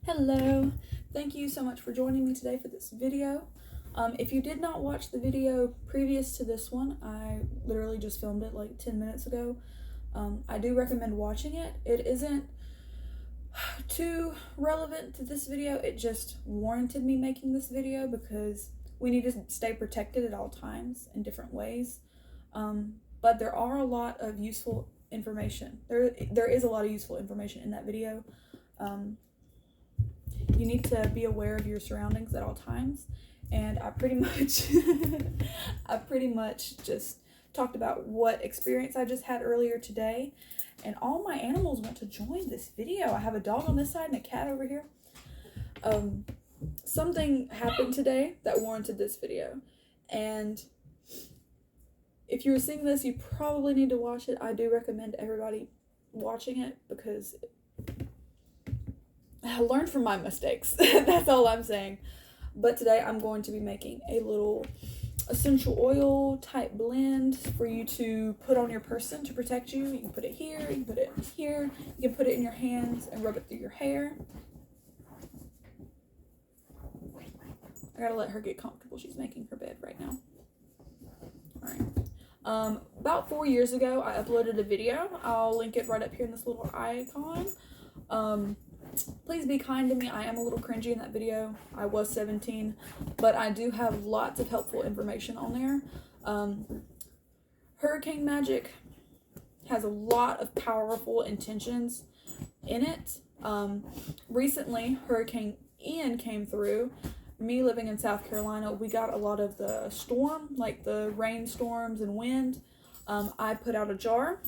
Hello, thank you so much for joining me today for this video. If you did not watch the video previous to this one, I literally just filmed it like 10 minutes ago. I do recommend watching it. It isn't too relevant to this video, it just warranted me making this video because we need to stay protected at all times in different ways. But there are a lot of useful information. There is a lot of useful information in that video. You need to be aware of your surroundings at all times, and I pretty much just talked about what experience I just had earlier today, and all my animals want to join this video. I have a dog on this side and a cat over here. Something happened today that warranted this video, and if you're seeing this, you probably need to watch it. I do recommend everybody watching it because I learned from my mistakes. That's all I'm saying. But today I'm going to be making a little essential oil type blend for you to put on your person to protect you. You can put it here, you can put it here, you can put it in your hands and rub it through your hair. I gotta let her get comfortable. She's making her bed right now. Alright. About 4 years ago, I uploaded a video. I'll link it right up here in this little icon. Please be kind to me. I am a little cringy in that video. I was 17, but I do have lots of helpful information on there. Hurricane Magic has a lot of powerful intentions in it. Recently, Hurricane Ian came through. Me living in South Carolina, we got a lot of the storm, like the rainstorms and wind. I put out a jar.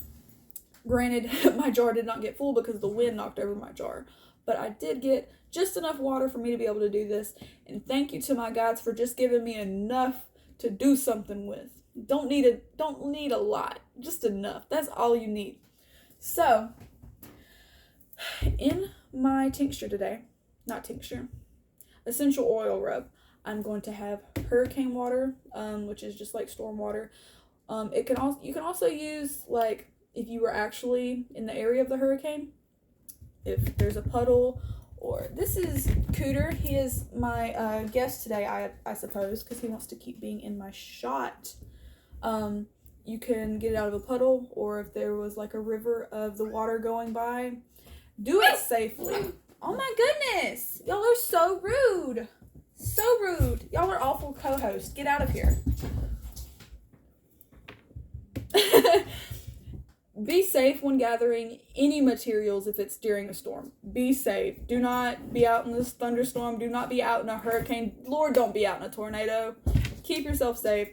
Granted, my jar did not get full because the wind knocked over my jar. But I did get just enough water for me to be able to do this. And thank you to my guides for just giving me enough to do something with. Don't need a lot, just enough. That's all you need. So, in my tincture today, essential oil rub, I'm going to have hurricane water, which is just like storm water. You can also use, like, if you were actually in the area of the hurricane, if there's a puddle, or this is Cooter. He is my guest today, I suppose, because he wants to keep being in my shot. You can get it out of a puddle, or if there was like a river of the water going by, do it safely. Oh my goodness, y'all are so rude. So rude. Y'all are awful co-hosts. Get out of here. Be safe when gathering any materials if it's during a storm. Be safe. Do not be out in this thunderstorm. Do not be out in a hurricane. Lord, don't be out in a tornado. Keep yourself safe.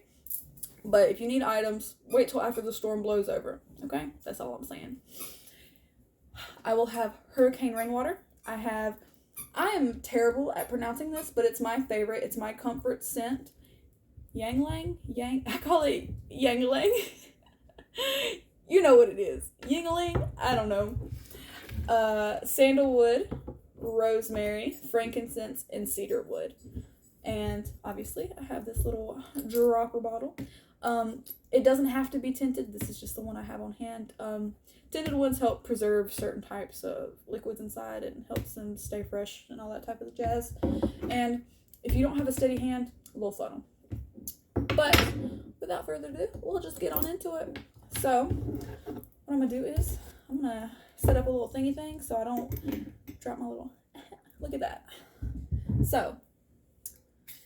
But if you need items, wait till after the storm blows over. Okay? That's all I'm saying. I will have hurricane rainwater. I am terrible at pronouncing this, but it's my favorite. It's my comfort scent. I call it Yangling. You know what it is. Yingling? I don't know. Sandalwood, rosemary, frankincense, and cedarwood. And obviously, I have this little dropper bottle. It doesn't have to be tinted. This is just the one I have on hand. Tinted ones help preserve certain types of liquids inside and helps them stay fresh and all that type of jazz. And if you don't have a steady hand, a little subtle. But without further ado, we'll just get on into it. So, what I'm going to do is, I'm going to set up a little thingy thing so I don't drop my little, look at that. So,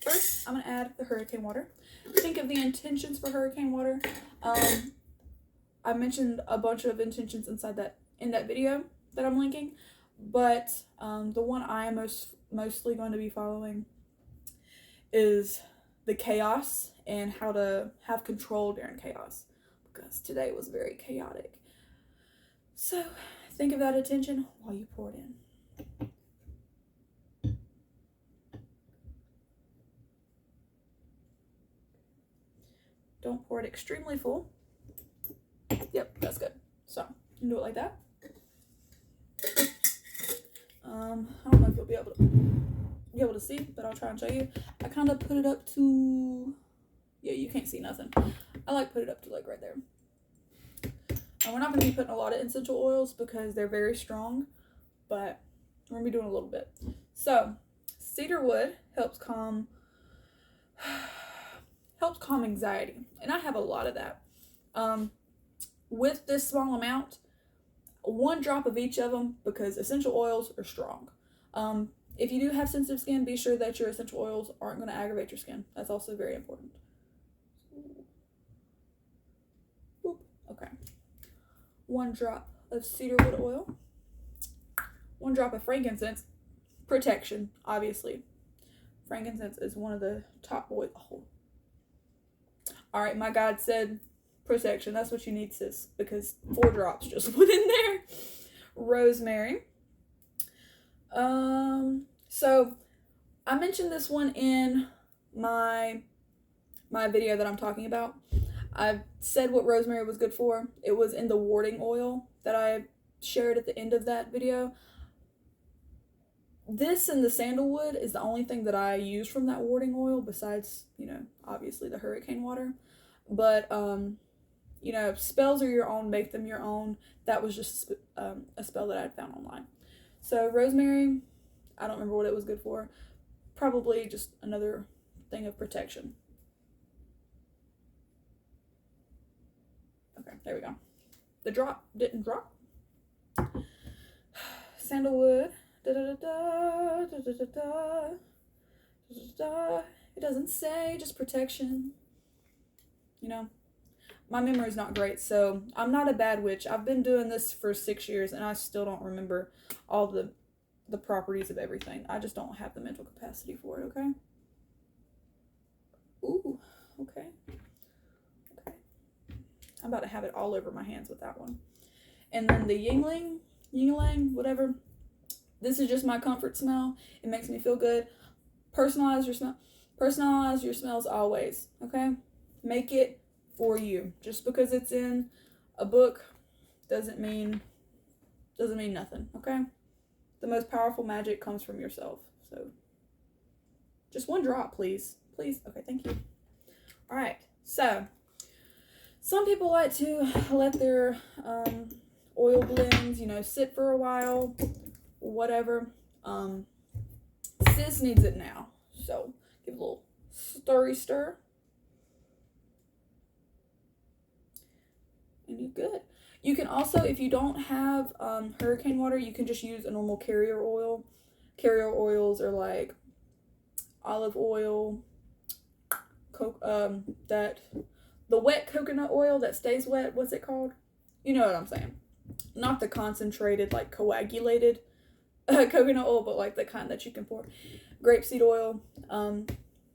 first, I'm going to add the hurricane water. Think of the intentions for hurricane water. I mentioned a bunch of intentions in that video that I'm linking, but the one I am mostly going to be following is the chaos and how to have control during chaos. Because today was very chaotic. So, think of that attention while you pour it in. Don't pour it extremely full. Yep, that's good. So, you can do it like that. I don't know if you'll be able to see, but I'll try and show you. I kind of put it up to, yeah, you can't see nothing. I like put it up to like right there. And we're not going to be putting a lot of essential oils because they're very strong, but we're going to be doing a little bit. So, cedar wood helps calm anxiety, and I have a lot of that. With this small amount, 1 drop of each of them, because essential oils are strong. If you do have sensitive skin, be sure that your essential oils aren't going to aggravate your skin. That's also very important. Boop. Okay. 1 drop of cedarwood oil. 1 drop of frankincense. Protection, obviously. Frankincense is one of the top oils. Oh. All right, my guide said protection. That's what you need, sis, because 4 drops just went in there. Rosemary. So I mentioned this one in my video that I'm talking about. I said what rosemary was good for. It was in the warding oil that I shared at the end of that video. This and the sandalwood is the only thing that I use from that warding oil, besides, obviously the hurricane water. But, spells are your own, make them your own. That was just a spell that I had found online. So rosemary, I don't remember what it was good for. Probably just another thing of protection. Okay, there we go. The drop didn't drop. Sandalwood. It doesn't say, just protection. My memory's not great, so I'm not a bad witch. I've been doing this for 6 years, and I still don't remember all the properties of everything. I just don't have the mental capacity for it, okay? Ooh, okay. I'm about to have it all over my hands with that one. And then the Yingling, whatever. This is just my comfort smell. It makes me feel good. Personalize your smell. Personalize your smells always, okay? Make it for you. Just because it's in a book doesn't mean nothing, okay? The most powerful magic comes from yourself. So just 1 drop, please. Please. Okay, thank you. All right. So some people like to let their oil blends, sit for a while, whatever. Sis needs it now. So give it a little stir. And you're good. You can also, if you don't have hurricane water, you can just use a normal carrier oil. Carrier oils are like olive oil, the wet coconut oil that stays wet. What's it called? You know what I'm saying. Not the concentrated, like coagulated coconut oil, but like the kind that you can pour. Grapeseed oil.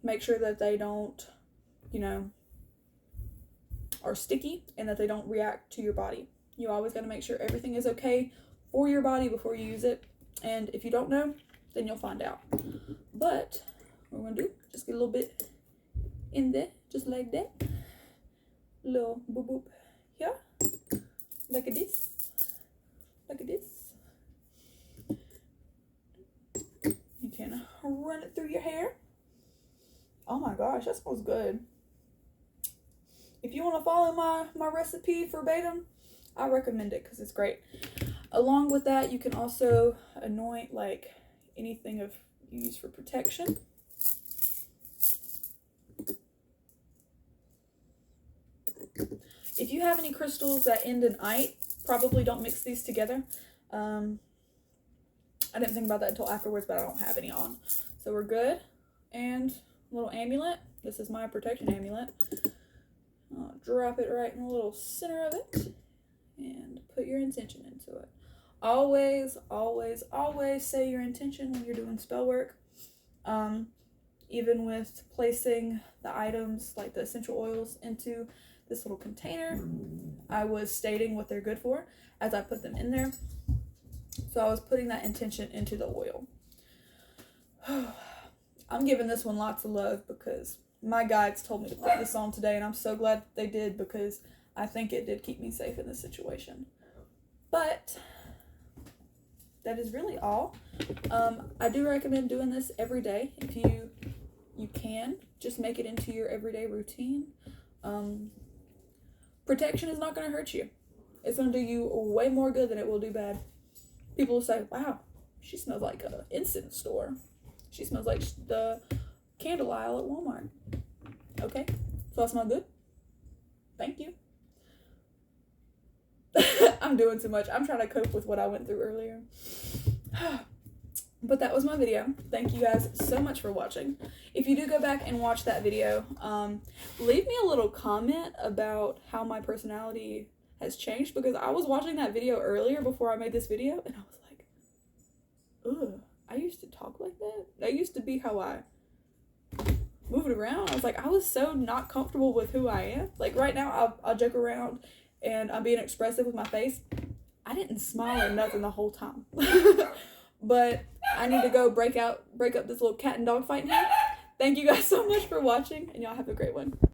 Make sure that they don't, are sticky and that they don't react to your body. You always got to make sure everything is okay for your body before you use it. And if you don't know, then you'll find out. But what we're going to do, just get a little bit in there, just like that. Little boop boop here. Like this. You can run it through your hair. Oh my gosh, that smells good. If you want to follow my recipe verbatim, I recommend it because it's great. Along with that, you can also anoint like anything of use for protection. If you have any crystals that end in "ite," probably don't mix these together. I didn't think about that until afterwards, but I don't have any on. So we're good. And a little amulet. This is my protection amulet. I'll drop it right in the little center of it and put your intention into it. Always, always, always say your intention when you're doing spell work. Even with placing the items like the essential oils into this little container, I was stating what they're good for as I put them in there. So I was putting that intention into the oil. I'm giving this one lots of love because my guides told me to put this on today, and I'm so glad they did because I think it did keep me safe in this situation. But that is really all. I do recommend doing this every day if you can. Just make it into your everyday routine. Protection is not going to hurt you. It's going to do you way more good than it will do bad. People will say, wow, She smells like an incense store. She smells like the candle aisle at Walmart. Okay, so I smell good? Thank you. I'm doing too much. I'm trying to cope with what I went through earlier. But that was my video. Thank you guys so much for watching. If you do go back and watch that video, leave me a little comment about how my personality has changed, because I was watching that video earlier before I made this video and I was like, ugh, I used to talk like that. That used to be how I moved around. I was like, I was so not comfortable with who I am. Like right now I'll joke around and I'm being expressive with my face. I didn't smile or nothing the whole time. But I need to go break up this little cat and dog fight now. Thank you guys so much for watching, and y'all have a great one.